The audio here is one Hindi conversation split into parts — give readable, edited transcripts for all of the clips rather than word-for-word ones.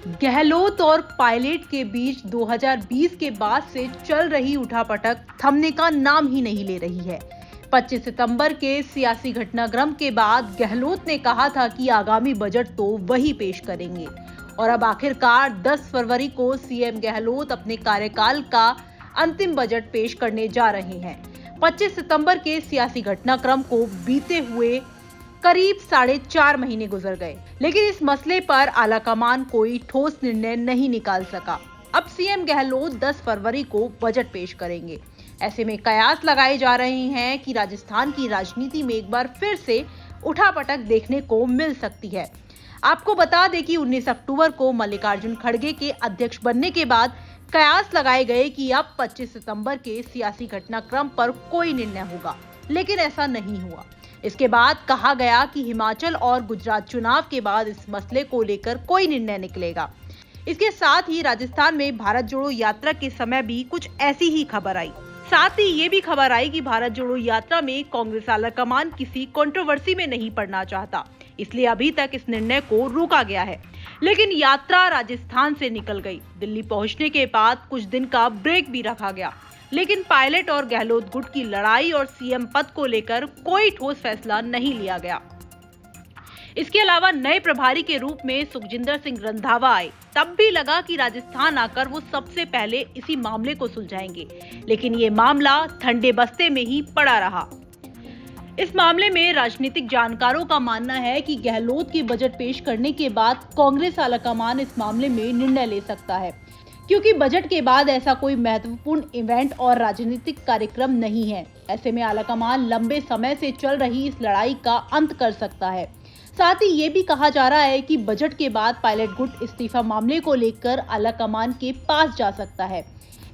गहलोत और पायलट के बीच 2020 के बाद से चल रही उठापटक थमने का नाम ही नहीं ले रही है। 25 सितंबर के सियासी घटनाक्रम के बाद गहलोत ने कहा था कि आगामी बजट तो वही पेश करेंगे और अब आखिरकार 10 फरवरी को सीएम गहलोत अपने कार्यकाल का अंतिम बजट पेश करने जा रहे हैं। 25 सितंबर के सियासी घटनाक्रम को बीते हुए करीब 4.5 महीने गुजर गए, लेकिन इस मसले पर आलाकमान कोई ठोस निर्णय नहीं निकाल सका। अब सीएम गहलोत 10 फरवरी को बजट पेश करेंगे। ऐसे में कयास लगाए जा रहे हैं कि राजस्थान की राजनीति में एक बार फिर से उठापटक देखने को मिल सकती है। आपको बता दें कि 19 अक्टूबर को मल्लिकार्जुन खड़गे के अध्यक्ष बनने के बाद कयास लगाए गए कि अब 25 सितंबर के सियासी घटनाक्रम पर कोई निर्णय होगा, लेकिन ऐसा नहीं हुआ। इसके बाद कहा गया कि हिमाचल और गुजरात चुनाव के बाद इस मसले को लेकर कोई निर्णय निकलेगा। इसके साथ ही राजस्थान में भारत जोड़ो यात्रा के समय भी कुछ ऐसी ही खबर आई। साथ ही ये भी खबर आई कि भारत जोड़ो यात्रा में कांग्रेस आलाकमान किसी कंट्रोवर्सी में नहीं पड़ना चाहता, इसलिए अभी तक इस निर्णय को रोका गया है। लेकिन यात्रा राजस्थान से निकल गई। दिल्ली पहुंचने के बाद कुछ दिन का ब्रेक भी रखा गया, लेकिन पायलट और गहलोत गुट की लड़ाई और सीएम पद को लेकर कोई ठोस फैसला नहीं लिया गया। इसके अलावा नए प्रभारी के रूप में सुखजिंदर सिंह रंधावा आए, तब भी लगा कि राजस्थान आकर वो सबसे पहले इसी मामले को सुलझाएंगे, लेकिन ये मामला ठंडे बस्ते में ही पड़ा रहा। इस मामले में राजनीतिक जानकारों का मानना है कि गहलोत के बजट पेश करने के बाद कांग्रेस आलाकमान इस मामले में निर्णय ले सकता है, क्योंकि बजट के बाद ऐसा कोई महत्वपूर्ण इवेंट और राजनीतिक कार्यक्रम नहीं है। ऐसे में आलाकमान लंबे समय से चल रही इस लड़ाई का अंत कर सकता है। साथ ही ये भी कहा जा रहा है कि बजट के बाद पायलट गुट इस्तीफा मामले को लेकर आलाकमान के पास जा सकता है।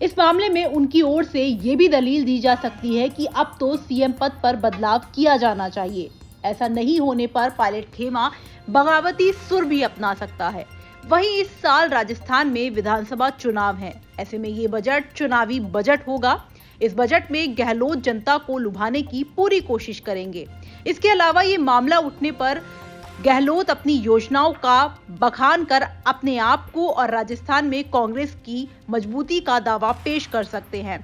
इस मामले में उनकी ओर से ये भी दलील दी जा सकती है कि अब तो सीएम पद पर बदलाव किया जाना चाहिए। ऐसा नहीं होने पर पायलट खेमा बगावती सुर भी अपना सकता है। वहीं इस साल राजस्थान में विधानसभा चुनाव हैं। ऐसे में ये बजट चुनावी बजट होगा। इस बजट में गहलोत जनता को लुभाने की पूरी कोशिश करेंगे। इसके अलावा ये मामला उठने पर गहलोत अपनी योजनाओं का बखान कर अपने आप को और राजस्थान में कांग्रेस की मजबूती का दावा पेश कर सकते हैं।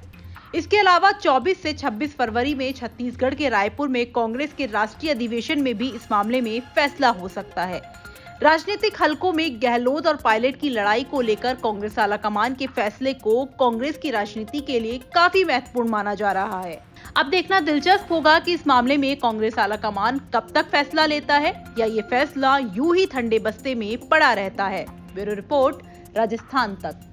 इसके अलावा 24 से 26 फरवरी में छत्तीसगढ़ के रायपुर में कांग्रेस के राष्ट्रीय अधिवेशन में भी इस मामले में फैसला हो सकता है। राजनीतिक हलकों में गहलोत और पायलट की लड़ाई को लेकर कांग्रेस आलाकमान के फैसले को कांग्रेस की राजनीति के लिए काफी महत्वपूर्ण माना जा रहा है। अब देखना दिलचस्प होगा कि इस मामले में कांग्रेस आलाकमान कब तक फैसला लेता है या ये फैसला यूं ही ठंडे बस्ते में पड़ा रहता है। ब्यूरो रिपोर्ट, राजस्थान तक।